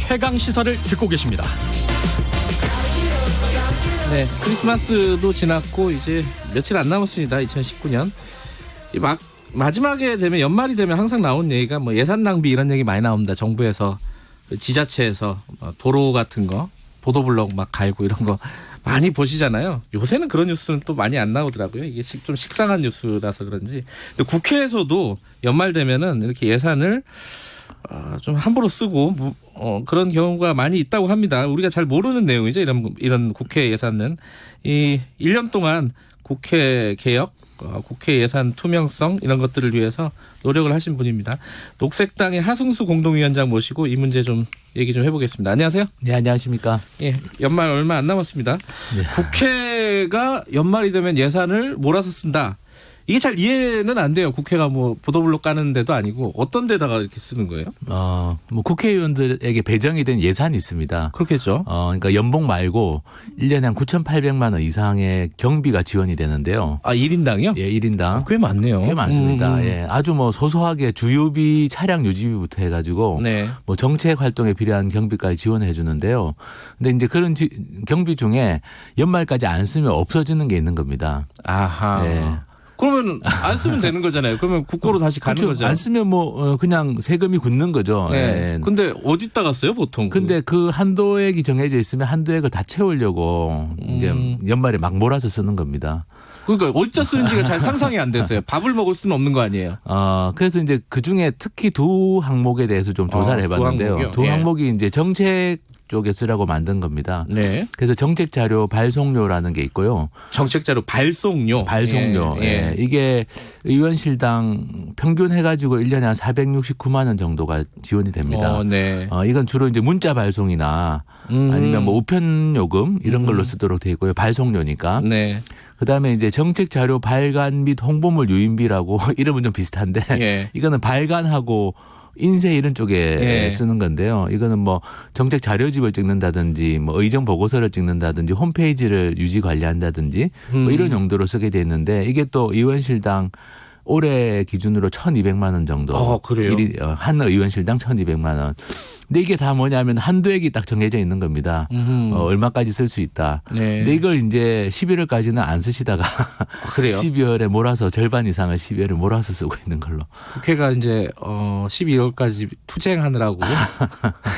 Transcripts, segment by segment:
최강 시사를 듣고 계십니다. 네, 크리스마스도 지났고 이제 며칠 안 남았습니다. 2019년. 마지막에 되면 연말이 되면 항상 나오는 얘기가 뭐 예산 낭비 이런 얘기 많이 나옵니다. 정부에서 지자체에서 도로 같은 거 보도블록 막 갈고 이런 거 많이 보시잖아요. 요새는 그런 뉴스는 또 많이 안 나오더라고요. 이게 좀 식상한 뉴스라서 그런지. 근데 국회에서도 연말 되면은 이렇게 예산을 좀 함부로 쓰고 그런 경우가 많이 있다고 합니다. 우리가 잘 모르는 내용이죠. 이런 국회 예산은 이 1년 동안 국회 개혁, 국회 예산 투명성 이런 것들을 위해서 노력을 하신 분입니다. 녹색당의 하승수 공동위원장 모시고 이 문제 좀 얘기 좀 해보겠습니다. 안녕하세요. 네, 안녕하십니까. 예, 연말 얼마 안 남았습니다. 네. 국회가 연말이 되면 예산을 몰아서 쓴다. 이게 잘 이해는 안 돼요. 국회가 뭐 보도블록 까는 데도 아니고 어떤 데다가 이렇게 쓰는 거예요? 뭐 국회의원들에게 배정이 된 예산이 있습니다. 그렇겠죠. 그러니까 연봉 말고 1년에 한 9,800만 원 이상의 경비가 지원이 되는데요. 1인당이요? 예, 1인당. 꽤 많네요. 꽤 많습니다. 예, 아주 뭐 소소하게 주유비, 차량 유지비부터 해가지고 네. 뭐 정책 활동에 필요한 경비까지 지원해 주는데요. 근데 이제 그런 경비 중에 연말까지 안 쓰면 없어지는 게 있는 겁니다. 아하. 예. 그러면 안 쓰면 되는 거잖아요. 그러면 국고로 다시 가는 그렇죠. 거죠. 안 쓰면 뭐 그냥 세금이 굳는 거죠. 네. 근데 어디다가 써요, 보통? 근데 그 한도액이 정해져 있으면 한도액을 다 채우려고 이제 연말에 막 몰아서 쓰는 겁니다. 그러니까 어디다 쓰는지가 잘 상상이 안 됐어요. 밥을 먹을 수는 없는 거 아니에요. 그래서 이제 그 중에 특히 두 항목에 대해서 좀 조사를 해봤는데요. 두 항목이 이제 정책 쪽에 쓰라고 만든 겁니다. 네. 그래서 정책 자료 발송료라는 게 있고요. 정책 자료 발송료. 발송료. 예. 예. 이게 의원실당 평균 해가지고 1년에 한 469만 원 정도가 지원이 됩니다. 네. 이건 주로 이제 문자 발송이나 아니면 뭐 우편 요금 이런 걸로 쓰도록 되어 있고요. 발송료니까. 네. 그다음에 이제 정책 자료 발간 및 홍보물 유인비라고 이름은 좀 비슷한데 예. 이거는 발간하고 인쇄 이런 쪽에 쓰는 건데요. 이거는 뭐 정책 자료집을 찍는다든지 뭐 의정 보고서를 찍는다든지 홈페이지를 유지 관리한다든지 뭐 이런 용도로 쓰게 돼 있는데 이게 또 의원실당 올해 기준으로 1,200만 원 정도. 그래요? 한 의원실당 1,200만 원. 근데 이게 다 뭐냐면 한도액이 딱 정해져 있는 겁니다. 얼마까지 쓸 수 있다. 네. 근데 이걸 이제 11월까지는 안 쓰시다가 그래요? 12월에 몰아서 절반 이상을 12월에 몰아서 쓰고 있는 걸로. 국회가 이제 12월까지 투쟁하느라고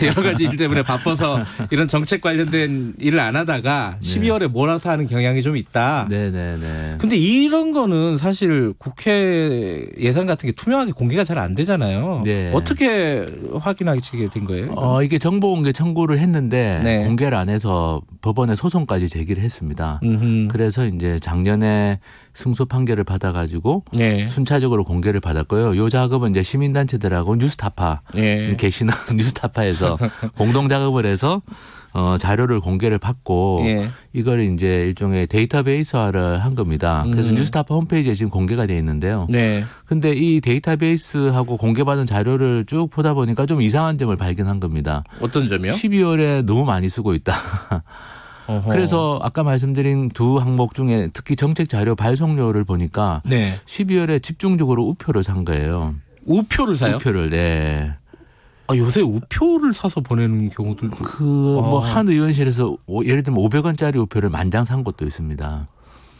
여러 가지 일 때문에 바빠서 이런 정책 관련된 일을 안 하다가 12월에 몰아서 하는 경향이 좀 있다. 네네네. 근데 이런 거는 사실 국회 예산 같은 게 투명하게 공개가 잘 안 되잖아요. 네. 어떻게 확인하게 된 거예요? 이게 정보공개 청구를 했는데 네. 공개를 안 해서 법원에 소송까지 제기를 했습니다. 그래서 이제 작년에 승소 판결을 받아가지고 네. 순차적으로 공개를 받았고요. 이 작업은 이제 시민단체들하고 뉴스타파 지금 계시는 뉴스타파에서 공동 작업을 해서 자료를 공개를 받고 이걸 이제 일종의 데이터베이스화를 한 겁니다. 그래서 뉴스타파 홈페이지에 지금 공개가 되어 있는데요. 네. 근데 이 데이터베이스하고 공개받은 자료를 쭉 보다 보니까 좀 이상한 점을 발견한 겁니다. 어떤 점이요? 12월에 너무 많이 쓰고 있다. 그래서 아까 말씀드린 두 항목 중에 특히 정책 자료 발송료를 보니까 12월에 집중적으로 우표를 산 거예요. 우표를 사요? 우표를. 네. 요새 우표를 사서 보내는 경우들도 뭐 한 의원실에서 예를 들면 500원짜리 우표를 만장 산 것도 있습니다.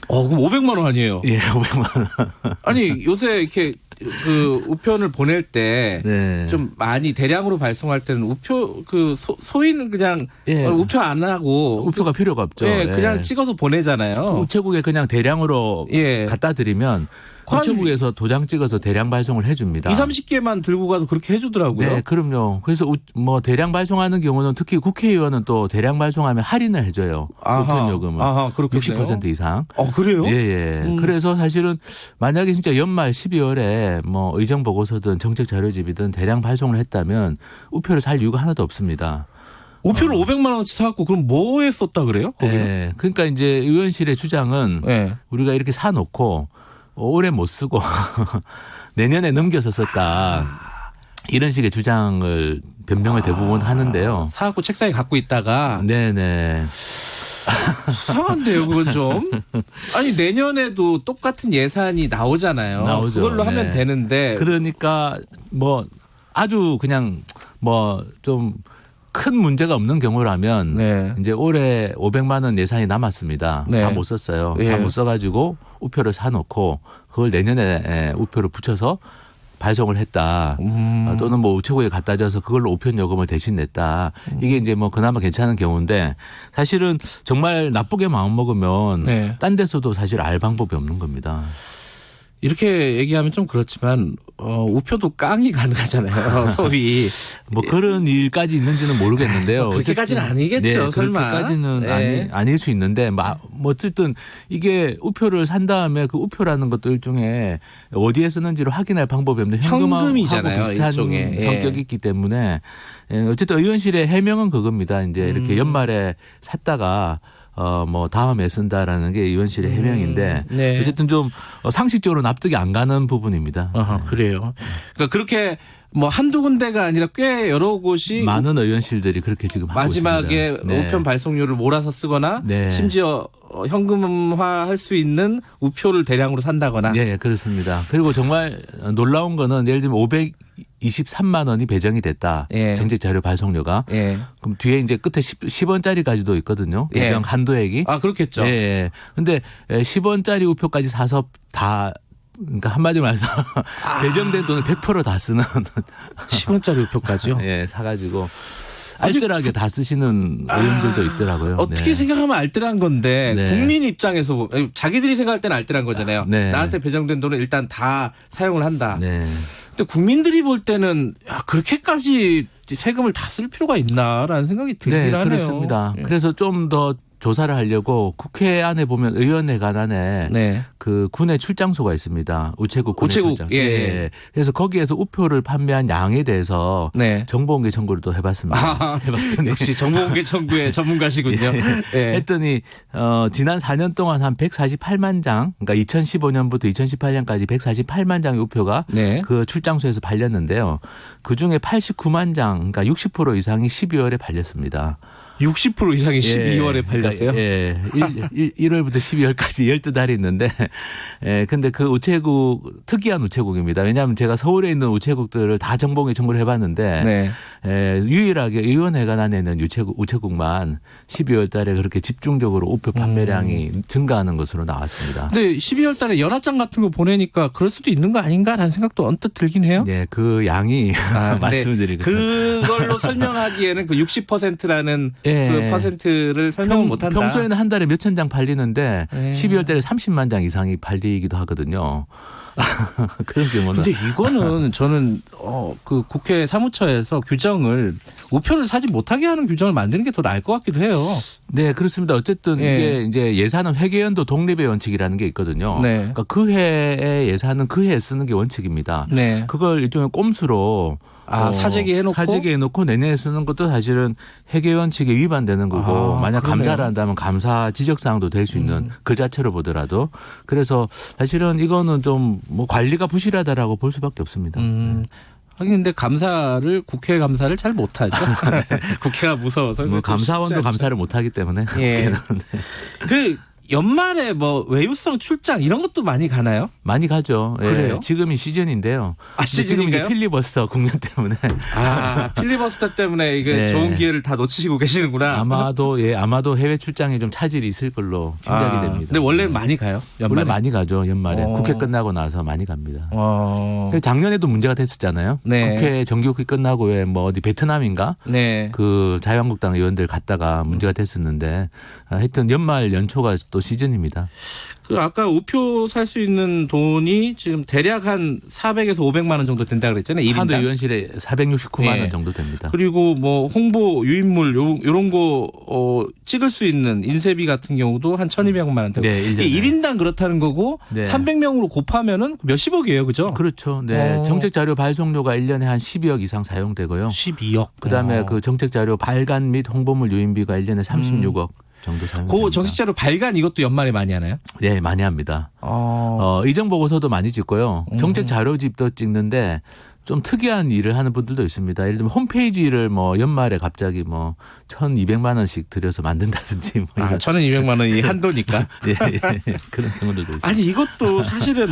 그럼 500만 원 아니에요? 예, 500만 원. 아니 요새 이렇게 그 우편을 보낼 때 좀 많이 대량으로 발송할 때는 우표 소위는 그냥 우표 안 하고 우표가 필요가 없죠. 그냥 찍어서 보내잖아요. 우체국에 그냥 대량으로 갖다 드리면 우체국에서 도장 찍어서 대량 발송을 해줍니다. 20-30개만 들고 가도 그렇게 해주더라고요. 네, 그럼요. 그래서 뭐 대량 발송하는 경우는 특히 국회의원은 또 대량 발송하면 할인을 해줘요. 우편 요금을 60% 이상. 그래요? 예. 그래서 사실은 만약에 진짜 연말 12월에 뭐 의정 보고서든 정책 자료집이든 대량 발송을 했다면 우표를 살 이유가 하나도 없습니다. 우표를 500만 원어치 사갖고 그럼 뭐에 썼다 그래요? 네. 그러니까 이제 의원실의 주장은 우리가 이렇게 사놓고 올해 못 쓰고 내년에 넘겨서 썼다. 이런 식의 주장을 변명을 대부분 하는데요. 사갖고 책상에 갖고 있다가. 네네. 이상한데요, 그건 좀. 아니 내년에도 똑같은 예산이 나오잖아요. 나오죠. 그걸로 하면 되는데. 그러니까 뭐 아주 그냥 뭐 좀 큰 문제가 없는 경우라면 네. 이제 올해 500만 원 예산이 남았습니다. 네. 다 못 썼어요. 예. 다 못 써가지고 우표를 사놓고 그걸 내년에 우표를 붙여서 발송을 했다. 또는 뭐 우체국에 갖다 줘서 그걸로 우편 요금을 대신 냈다. 이게 이제 뭐 그나마 괜찮은 경우인데 사실은 정말 나쁘게 마음 먹으면 네. 딴 데서도 사실 알 방법이 없는 겁니다. 이렇게 얘기하면 좀 그렇지만 우표도 깡이 가능하잖아요. 소위. 뭐 그런 일까지 있는지는 모르겠는데요. 그렇게까지는 어쨌든 아니겠죠. 네, 설마. 그렇게까지는 네. 아닐 수 있는데 뭐 어쨌든 이게 우표를 산 다음에 그 우표라는 것도 일종의 어디에 쓰는지를 확인할 방법이 없는 현금하고 현금이잖아요, 비슷한 일종의. 예. 성격이 있기 때문에 어쨌든 의원실의 해명은 그겁니다. 이제 이렇게 연말에 샀다가 뭐 다음에 쓴다라는 게 의원실의 해명인데 네. 어쨌든 좀 상식적으로 납득이 안 가는 부분입니다. 그래요. 그러니까 그렇게 뭐 한두 군데가 아니라 꽤 여러 곳이 많은 의원실들이 그렇게 지금 하고 마지막에 있습니다. 네. 우편 발송료를 몰아서 쓰거나 네. 심지어 현금화할 수 있는 우표를 대량으로 산다거나. 네, 그렇습니다. 그리고 정말 놀라운 거는 예를 들면 523만 원이 배정이 됐다. 예. 정책 자료 발송료가. 예. 그럼 뒤에 이제 끝에 10원짜리까지도 있거든요. 예. 배정 한도액이. 아 그렇겠죠. 예, 예. 근데 10원짜리 우표까지 사서 다 그러니까 한마디로 말해서 배정된 돈을 100%다 쓰는 10원짜리 우표까지요. 예, 사가지고 알뜰하게 다 쓰시는 의원들도 있더라고요. 어떻게 네. 생각하면 알뜰한 건데 네. 국민 입장에서 자기들이 생각할 때는 알뜰한 거잖아요. 네. 나한테 배정된 돈을 일단 다 사용을 한다. 네. 근데 국민들이 볼 때는 야, 그렇게까지 세금을 다 쓸 필요가 있나라는 생각이 들긴 네, 하네요. 그렇습니다. 예. 그래서 좀 더 조사를 하려고 국회 안에 보면 의원회관 안에 네. 그 군의 출장소가 있습니다. 우체국 군의 우체국, 출장. 예. 그래서 거기에서 우표를 판매한 양에 대해서 네. 정보공개 청구를 또 해봤습니다. 해봤더니 역시 정보공개 청구의 전문가시군요. 예. 했더니 지난 4년 동안 한 148만 장, 그러니까 2015년부터 2018년까지 148만 장의 우표가 네. 그 출장소에서 발렸는데요. 그 중에 89만 장, 그러니까 60% 이상이 12월에 발렸습니다. 60% 이상이 12월에 팔렸어요. 그러니까, 예. 1월부터 12월까지 12달이 있는데, 예. 근데 그 우체국, 특이한 우체국입니다. 왜냐하면 제가 서울에 있는 우체국들을 다 정보공개 청구를 해봤는데, 네. 예, 유일하게 의원회관 안에 있는 우체국만 12월 달에 그렇게 집중적으로 우표 판매량이 증가하는 것으로 나왔습니다. 근데 12월 달에 연합장 같은 거 보내니까 그럴 수도 있는 거 아닌가라는 생각도 언뜻 들긴 해요. 네, 그 양이 말씀을 드리겠습니다. 그걸로 설명하기에는 그 60%라는 예. 그 퍼센트를 설명을 못 한다. 평소에는 한 달에 몇천 장 팔리는데 예. 12월 달에 30만 장 이상이 팔리기도 하거든요. 그런 경우는. 근데 이거는 저는 그 국회 사무처에서 규정을 우표를 사지 못하게 하는 규정을 만드는 게 더 나을 것 같기도 해요. 네, 그렇습니다. 어쨌든 예. 이게 이제 예산은 회계연도 독립의 원칙이라는 게 있거든요. 네. 그러니까 그 해의 예산은 그 해에 쓰는 게 원칙입니다. 네. 그걸 일종의 꼼수로 사재기 해놓고 내년에 쓰는 것도 사실은 회계 원칙에 위반되는 거고 만약 그러네요. 감사를 한다면 감사 지적사항도 될 수 있는 그 자체로 보더라도 그래서 사실은 이거는 좀 뭐 관리가 부실하다라고 볼 수밖에 없습니다. 하긴 근데 감사를 국회 감사를 잘 못하죠. 국회가 무서워서. 뭐 감사원도 쉽지 않죠. 감사를 못하기 때문에 예. 국회는 그 연말에 뭐 외유성 출장 이런 것도 많이 가나요? 많이 가죠. 예. 그래요? 지금이 시즌인데요. 아, 근데 지금 시즌인가요? 이제 필리버스터 국면 때문에 필리버스터 때문에 이게 네. 좋은 기회를 다 놓치시고 계시는구나. 아마도 해외 출장에 좀 차질이 있을 걸로 짐작이 됩니다. 근데 원래는 많이 가요? 연말에? 원래 많이 가죠. 연말에 국회 어. 끝나고 나서 많이 갑니다. 어. 작년에도 문제가 됐었잖아요. 네. 국회 정기국회 끝나고 왜 뭐 어디 베트남인가 네. 그 자유한국당 의원들 갔다가 문제가 됐었는데 하여튼 연말 연초가 또 시즌입니다. 그 아까 우표 살 수 있는 돈이 지금 대략 한 400에서 500만 원 정도 된다 그랬잖아요. 1인당. 한도 의원실에 469만 네. 원 정도 됩니다. 그리고 뭐 홍보 유인물 요런 거 찍을 수 있는 인쇄비 같은 경우도 한 1,200만 원 되고. 네, 이게 1인당 그렇다는 거고 네. 300명으로 곱하면은 몇십억이에요. 그죠? 그렇죠. 네. 정책 자료 발송료가 1년에 한 12억 이상 사용되고요. 12억. 그다음에 그 정책 자료 발간 및 홍보물 유인비가 1년에 36억 정도 사용됩니다. 그 정식 자료 발간 이것도 연말에 많이 하나요? 네, 많이 합니다. 의정 보고서도 많이 찍고요. 정책 자료집도 찍는데 좀 특이한 일을 하는 분들도 있습니다. 예를 들면 홈페이지를 뭐 연말에 갑자기 뭐 1,200만 원씩 들여서 만든다든지 뭐 이런. 1,200만 원이 한도니까. 예. 그런 경우들도 있습니다. 아니 이것도 사실은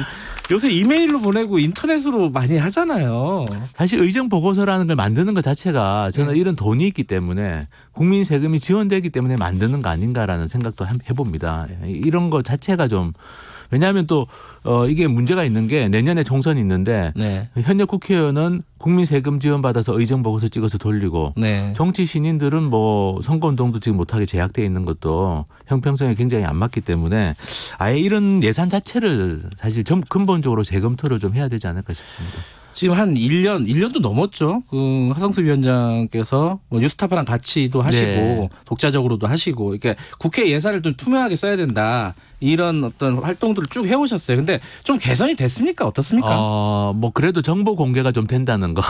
요새 이메일로 보내고 인터넷으로 많이 하잖아요. 사실 의정 보고서라는 걸 만드는 것 자체가 저는 이런 돈이 있기 때문에 국민 세금이 지원되기 때문에 만드는 거 아닌가라는 생각도 해봅니다. 이런 것 자체가 좀 왜냐하면 또 이게 문제가 있는 게 내년에 총선이 있는데 네. 현역 국회의원은 국민 세금 지원받아서 의정 보고서 찍어서 돌리고 네. 정치 신인들은 뭐 선거운동도 지금 못하게 제약되어 있는 것도 형평성에 굉장히 안 맞기 때문에 아예 이런 예산 자체를 사실 근본적으로 재검토를 좀 해야 되지 않을까 싶습니다. 지금 한 1년도 넘었죠. 그 하성수 위원장께서 뭐 뉴스타파랑 같이도 하시고 네. 독자적으로도 하시고 이렇게 국회 예산을 좀 투명하게 써야 된다. 이런 어떤 활동들을 쭉 해오셨어요. 근데 좀 개선이 됐습니까? 어떻습니까? 뭐 그래도 정보 공개가 좀 된다는 거.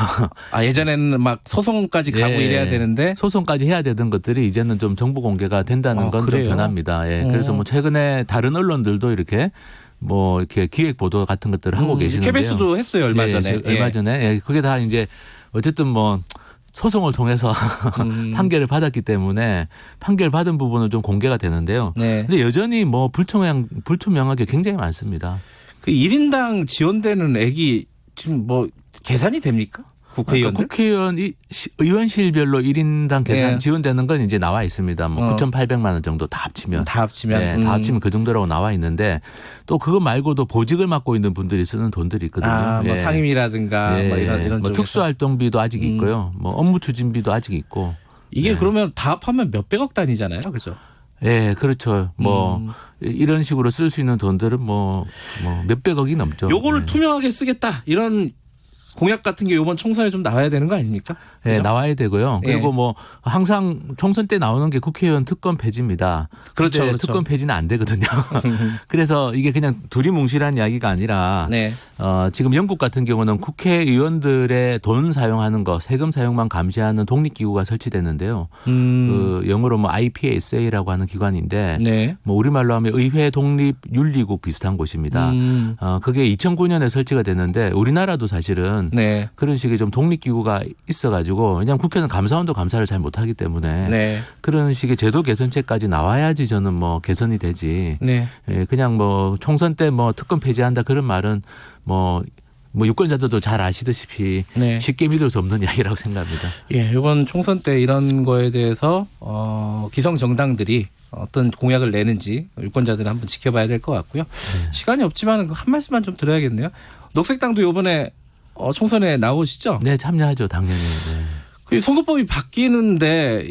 예전에는 막 소송까지 가고 예. 이래야 되는데 소송까지 해야 되던 것들이 이제는 좀 정보 공개가 된다는 건 좀 그래요? 변합니다. 예. 그래서 뭐 최근에 다른 언론들도 이렇게 뭐 이렇게 기획 보도 같은 것들을 하고 계시는데요. KBS도 했어요 얼마 전에. 얼마 전에. 예. 그게 다 이제 어쨌든 뭐 소송을 통해서 판결을 받았기 때문에 판결 받은 부분은 좀 공개가 되는데요. 네. 근데 여전히 뭐 불투명하게 굉장히 많습니다. 그 1인당 지원되는 액이 지금 뭐 계산이 됩니까? 국회의원들? 그러니까 국회의원 의원실별로 1인당 계산 네. 지원되는 건 이제 나와 있습니다. 뭐 9,800만 원 정도 다 합치면. 다 합치면. 네, 다 합치면 그 정도라고 나와 있는데 또 그거 말고도 보직을 맡고 있는 분들이 쓰는 돈들이 있거든요. 뭐 예. 상임이라든가 예. 뭐 이런 뭐 쪽에서. 특수활동비도 아직 있고요. 뭐 업무 추진비도 아직 있고. 이게 네. 그러면 다 합하면 몇백억 단위잖아요. 그렇죠? 예, 그렇죠. 뭐 이런 식으로 쓸 수 있는 돈들은 뭐 몇백억이 넘죠. 요거를 네. 투명하게 쓰겠다. 이런 공약 같은 게 이번 총선에 좀 나와야 되는 거 아닙니까? 네, 그죠? 나와야 되고요. 그리고 예. 뭐 항상 총선 때 나오는 게 국회의원 특권 폐지입니다. 그렇죠, 근데 그렇죠. 특권 폐지는 안 되거든요. 그래서 이게 그냥 두리뭉실한 이야기가 아니라 네. 지금 영국 같은 경우는 국회의원들의 돈 사용하는 거, 세금 사용만 감시하는 독립기구가 설치됐는데요. 그 영어로 뭐 IPASA라고 하는 기관인데 네. 뭐 우리말로 하면 의회 독립윤리국 비슷한 곳입니다. 그게 2009년에 설치가 됐는데 우리나라도 사실은 네. 그런 식의 좀 독립기구가 있어가지고 왜냐하면 국회는 감사원도 감사를 잘 못하기 때문에 네. 그런 식의 제도 개선책까지 나와야지 저는 뭐 개선이 되지. 네. 예, 그냥 뭐 총선 때 뭐 특권 폐지한다 그런 말은 뭐 유권자들도 잘 아시다시피 네. 쉽게 믿을 수 없는 이야기라고 생각합니다. 예, 이번 총선 때 이런 거에 대해서 기성 정당들이 어떤 공약을 내는지 유권자들은 한번 지켜봐야 될 것 같고요. 시간이 없지만 한 말씀만 좀 드려야겠네요. 녹색당도 이번에 총선에 나오시죠? 네, 참여하죠, 당연히. 네. 그 선거법이 바뀌는데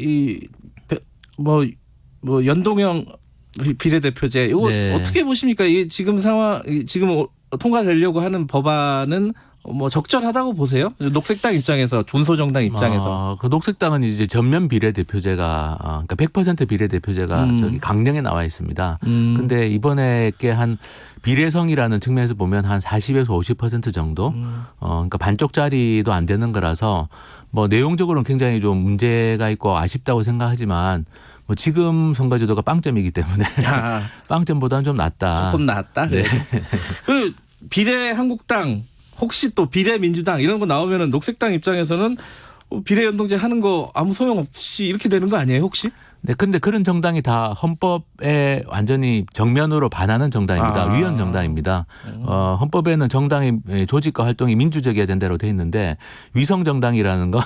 뭐 연동형 비례대표제 이거 네. 어떻게 보십니까? 이 지금 상황 지금 통과되려고 하는 법안은 뭐 적절하다고 보세요? 녹색당 입장에서 준소정당 입장에서 그 녹색당은 이제 전면 비례대표제가 그러니까 100% 비례대표제가 저기 강령에 나와 있습니다. 근데 이번에 게 한 비례성이라는 측면에서 보면 한 40에서 50% 정도 그러니까 반쪽짜리도 안 되는 거라서 뭐 내용적으로는 굉장히 좀 문제가 있고 아쉽다고 생각하지만 뭐 지금 선거제도가 빵점이기 때문에 빵점보다는 좀 낫다. 조금 낫다. 네. 그 비례 한국당 혹시 또 비례 민주당 이런 거 나오면은 녹색당 입장에서는 비례 연동제 하는 거 아무 소용 없이 이렇게 되는 거 아니에요 혹시? 네, 근데 그런 정당이 다 헌법에 완전히 정면으로 반하는 정당입니다. 위헌 정당입니다. 헌법에는 정당의 조직과 활동이 민주적이어야 된다고 돼 있는데 위성 정당이라는 건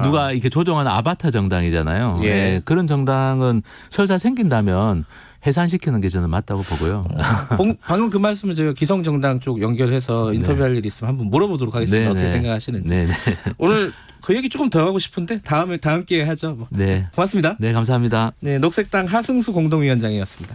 누가 이렇게 조종하는 아바타 정당이잖아요. 예. 네, 그런 정당은 설사 생긴다면 해산시키는 게 저는 맞다고 보고요. 방금 그 말씀을 저희가 기성정당 쪽 연결해서 인터뷰할 일이 있으면 한번 물어보도록 하겠습니다. 어떻게 생각하시는지. 네네. 오늘 그 얘기 조금 더 하고 싶은데 다음 기회에 하죠. 뭐. 네. 고맙습니다. 네, 감사합니다. 네, 녹색당 하승수 공동위원장이었습니다.